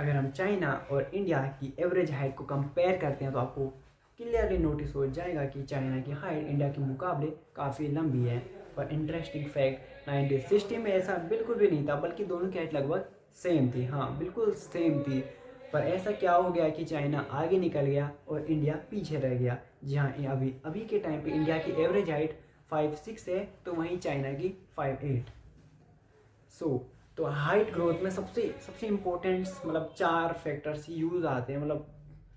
अगर हम चाइना और इंडिया की एवरेज हाइट को कंपेयर करते हैं तो आपको क्लियरली नोटिस हो जाएगा कि चाइना की हाइट इंडिया के मुकाबले काफ़ी लंबी है। पर इंटरेस्टिंग फैक्ट 1960 में ऐसा बिल्कुल भी नहीं था, बल्कि दोनों की हाइट लगभग सेम थी। हाँ, बिल्कुल सेम थी। पर ऐसा क्या हो गया कि चाइना आगे निकल गया और इंडिया पीछे रह गया। जी हाँ, अभी अभी के टाइम पे इंडिया की एवरेज हाइट 5'6" है, तो वहीं चाइना की 5'8". सो तो हाइट ग्रोथ में सबसे सबसे इम्पोर्टेंट मतलब 4 फैक्टर्स यूज आते हैं। मतलब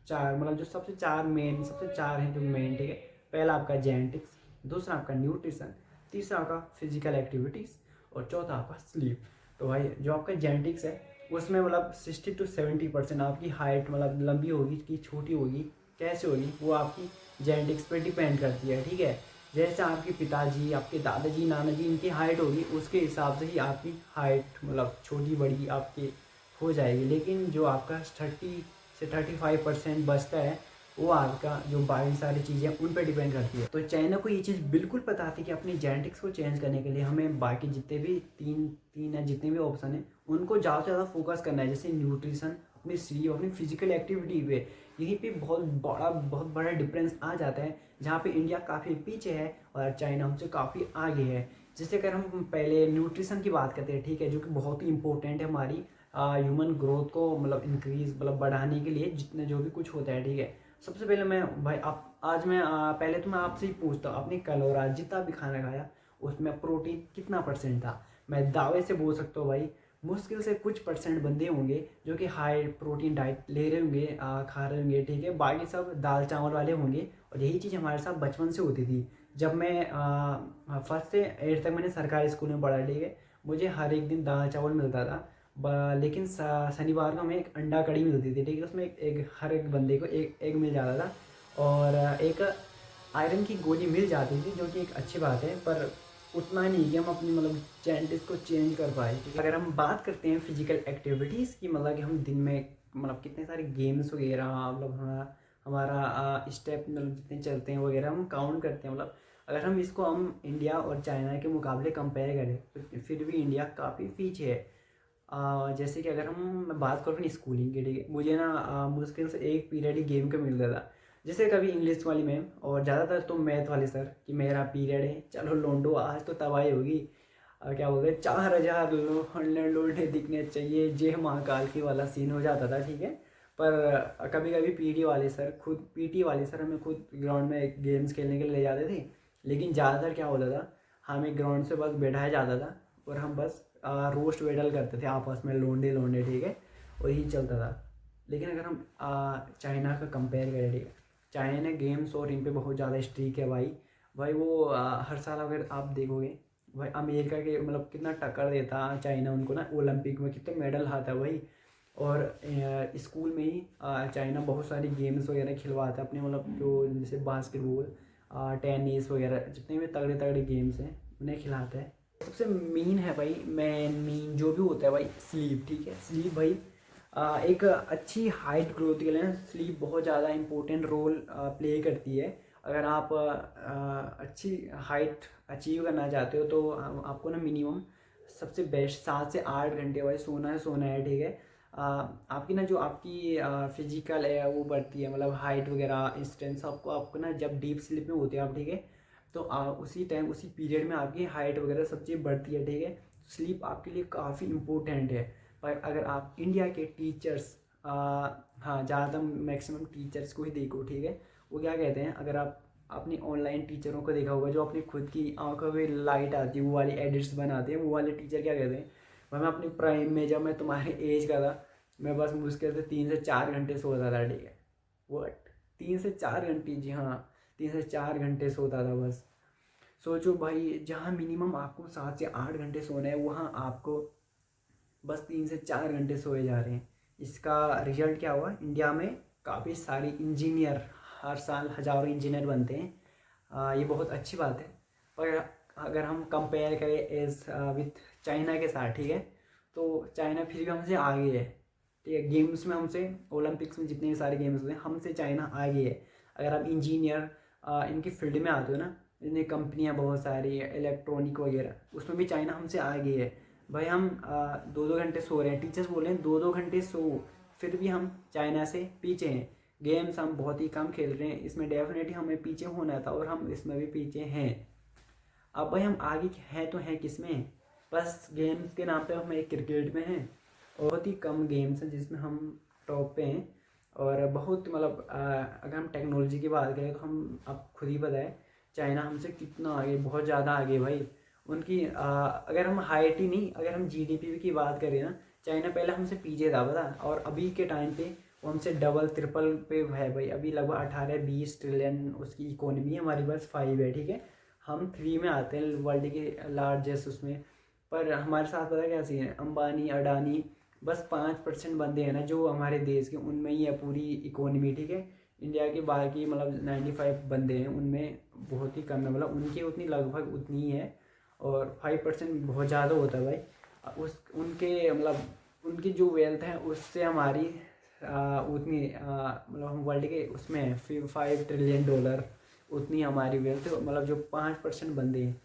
चार, मतलब जो सबसे चार हैं जो मेन, ठीक है। पहला आपका जेनेटिक्स, दूसरा आपका न्यूट्रिशन, तीसरा आपका फिजिकल एक्टिविटीज़ और चौथा आपका स्लीप। तो भाई जो आपका जेनेटिक्स है उसमें मतलब 60 to 70% आपकी हाइट मतलब लंबी होगी कि छोटी होगी, कैसे होगी, वो आपकी जेनेटिक्स पे डिपेंड करती है, ठीक है। जैसे आपके पिताजी, आपके दादाजी, नानाजी, इनकी हाइट होगी उसके हिसाब से ही आपकी हाइट मतलब छोटी बड़ी आपकी हो जाएगी। लेकिन जो आपका 30 से 35% बचता है वो आपका जो बाकी सारी चीज़ें उन पर डिपेंड करती है। तो चाइना को ये चीज़ बिल्कुल पता थी कि अपनी जेनेटिक्स को चेंज करने के लिए हमें बाकी जितने भी तीन तीन है जितने भी ऑप्शन हैं उनको ज़्यादा से ज़्यादा फोकस करना है। जैसे न्यूट्रिशन, अपनी स्लीप, अपनी फिजिकल एक्टिविटी पे। यहीं पे बहुत बड़ा डिफरेंस आ जाता है, जहाँ पे इंडिया काफ़ी पीछे है और चाइना हमसे काफ़ी आगे है। जैसे अगर हम पहले न्यूट्रिशन की बात करते हैं, ठीक है, जो कि बहुत ही इंपॉर्टेंट है हमारी ह्यूमन ग्रोथ को मतलब इंक्रीज मतलब बढ़ाने के लिए जितने जो भी कुछ होता है, ठीक है। सबसे पहले मैं भाई आप आज मैं पहले तो मैं आपसे ही पूछता हूँ, आपने कल और आज जितना भी खाना खाया उसमें प्रोटीन कितना परसेंट था। मैं दावे से बोल सकता हूँ भाई, मुश्किल से कुछ परसेंट बंदे होंगे जो कि हाई प्रोटीन डाइट ले रहे होंगे, खा रहे होंगे, ठीक है। बाकी सब दाल चावल वाले होंगे। और यही चीज़ हमारे साथ बचपन से होती थी। जब मैं फर्स्ट से 8 तक मैंने सरकारी स्कूल में पढ़ा, ठीक है। मुझे हर एक दिन दाल चावल मिलता था, लेकिन शनिवार को हमें एक अंडा कड़ी मिलती थी, ठीक है। उसमें एक हर एक बंदे को एक एग मिल जाता था और एक आयरन की गोली मिल जाती थी, जो कि एक अच्छी बात है। पर उतना नहीं कि हम अपनी मतलब जेनेटिक्स को चेंज कर पाए, ठीक है। अगर हम बात करते हैं फिजिकल एक्टिविटीज़ की, मतलब कि हम दिन में मतलब कितने सारे गेम्स वगैरह मतलब हमारा हमारा स्टेप मतलब जितने चलते हैं वगैरह हम काउंट करते हैं। मतलब अगर हम इसको हम इंडिया और चाइना के मुकाबले कंपेयर करें तो फिर भी इंडिया काफ़ी पीछे है। जैसे कि अगर मैं बात करूँ ना स्कूलिंग की, ठीक है, मुझे ना मुश्किल से एक पीरियड ही गेम का मिलता था। जैसे कभी इंग्लिश वाली मैम और ज़्यादातर तो मैथ वाले सर कि मेरा पीरियड है, चलो लोंडो आज तो तबाही होगी। क्या बोलते हैं, 4,000 लोंडे दिखने चाहिए, जय महाकाल की वाला सीन हो जाता था, ठीक है। पर कभी कभी पीटी वाले सर हमें खुद ग्राउंड में गेम्स खेलने के लिए ले जाते थे। लेकिन ज़्यादातर क्या होता था, हमें ग्राउंड से बस बैठाया जाता था और हम बस रोस्ट वेडल करते थे आपस में, लोंडे लोंडे, ठीक है। और यही चलता था। लेकिन अगर हम चाइना का कंपेयर करें, ठीक है, चाइना ने गेम्स और इन पे बहुत ज़्यादा स्ट्रिक है भाई। भाई वो हर साल अगर आप देखोगे भाई अमेरिका के मतलब कितना टक्कर देता चाइना उनको ना, ओलंपिक में कितने मेडल आता है भाई। और स्कूल में ही चाइना बहुत सारी गेम्स वगैरह खिलवाता है अपने, मतलब जो जैसे बास्केटबॉल, टेनिस वगैरह जितने भी तगड़े तगड़े गेम्स हैं उन्हें खिलाता है। सबसे मेन है भाई, मेन जो भी होता है भाई, स्लीप, ठीक है। स्लीप भाई एक अच्छी हाइट ग्रोथ के लिए ना स्लीप बहुत ज़्यादा इंपॉर्टेंट रोल प्ले करती है। अगर आप अच्छी हाइट अचीव करना चाहते हो तो आपको ना मिनिमम सबसे बेस्ट 7 से 8 घंटे भाई सोना है, ठीक है। आपकी ना जो आपकी फिजिकल है वो बढ़ती है, मतलब हाइट वगैरह स्ट्रेंथ आपको आपको ना जब डीप स्लीप में होते हैं आप, ठीक है, तो उसी टाइम उसी पीरियड में आपकी हाइट वगैरह सब चीज़ बढ़ती है, ठीक है। स्लीप आपके लिए काफ़ी इम्पोर्टेंट है। पर अगर आप इंडिया के टीचर्स, हाँ ज़्यादातर मैक्सिमम टीचर्स को ही देखो, ठीक है, वो क्या कहते हैं, अगर आप अपनी ऑनलाइन टीचरों को देखा होगा जो अपनी खुद की आंखों में लाइट आती है वो वाली एडिट्स बनाते हैं, वो वाले टीचर क्या कहते हैं, भाई मैं अपनी प्राइम में जब मैं तुम्हारे एज का था मैं बस मुश्किल से 3 से 4 घंटे सोता था, ठीक है। वट 3 से 4 घंटे, जी हाँ, 3 से 4 घंटे सोता था बस। सोचो भाई, जहाँ मिनिमम आपको 7 से 8 घंटे सोना है वहाँ आपको बस 3 से 4 घंटे सोए जा रहे हैं। इसका रिजल्ट क्या हुआ, इंडिया में काफ़ी सारे इंजीनियर, हर साल हज़ारों इंजीनियर बनते हैं। ये बहुत अच्छी बात है। पर अगर हम कंपेयर करें एज विथ चाइना के साथ, ठीक है, तो चाइना फिर भी हमसे आगे है, ठीक है। गेम्स में हमसे, ओलंपिक्स में जितने भी सारे गेम्स होते हैं हमसे चाइना आगे है। अगर आप इंजीनियर इनकी फील्ड में आते हो ना, इतनी कंपनियां बहुत सारी इलेक्ट्रॉनिक वगैरह, उसमें भी चाइना हमसे आगे है। भाई हम 2-2 घंटे सो रहे हैं, टीचर्स बोल रहे हैं 2-2 घंटे सो, फिर भी हम चाइना से पीछे हैं। गेम्स हम बहुत ही कम खेल रहे हैं, इसमें डेफिनेटली हमें पीछे होना था और हम इसमें भी पीछे हैं। अब भाई हम आगे हैं तो हैं किस में, बस गेम्स के नाम पे हम एक क्रिकेट में हैं। बहुत ही कम गेम्स हैं जिसमें हम टॉप पे हैं। और बहुत मतलब अगर हम टेक्नोलॉजी की बात करें तो हम आप खुद ही बताएं चाइना हमसे कितना आगे, बहुत ज़्यादा आगे भाई। उनकी अगर हम हाइट ही नहीं, अगर हम जीडीपी की बात करें ना, चाइना पहले हमसे पीछे था पता, और अभी के टाइम पे वो हमसे डबल ट्रिपल पे है भाई। अभी लगभग 18-20 ट्रिलियन उसकी इकोनॉमी है, हमारी बस 5 है, ठीक है। हम 3 में आते हैं वर्ल्ड के लार्जेस्ट उसमें। पर हमारे साथ पता क्या सीन है, अंबानी अडानी बस 5% बंदे हैं ना जो हमारे देश के, उनमें ही है पूरी इकोनॉमी, ठीक है। इंडिया के बाकी मतलब 95 बंदे हैं, उनमें बहुत ही कम है, मतलब उनकी उतनी लगभग उतनी ही है। और 5% बहुत ज़्यादा होता है भाई। उस उनके मतलब उनकी जो वेल्थ है उससे हमारी उतनी मतलब हम वर्ल्ड के उसमें $5 ट्रिलियन उतनी हमारी वेल्थ, मतलब जो 5% बंदे हैं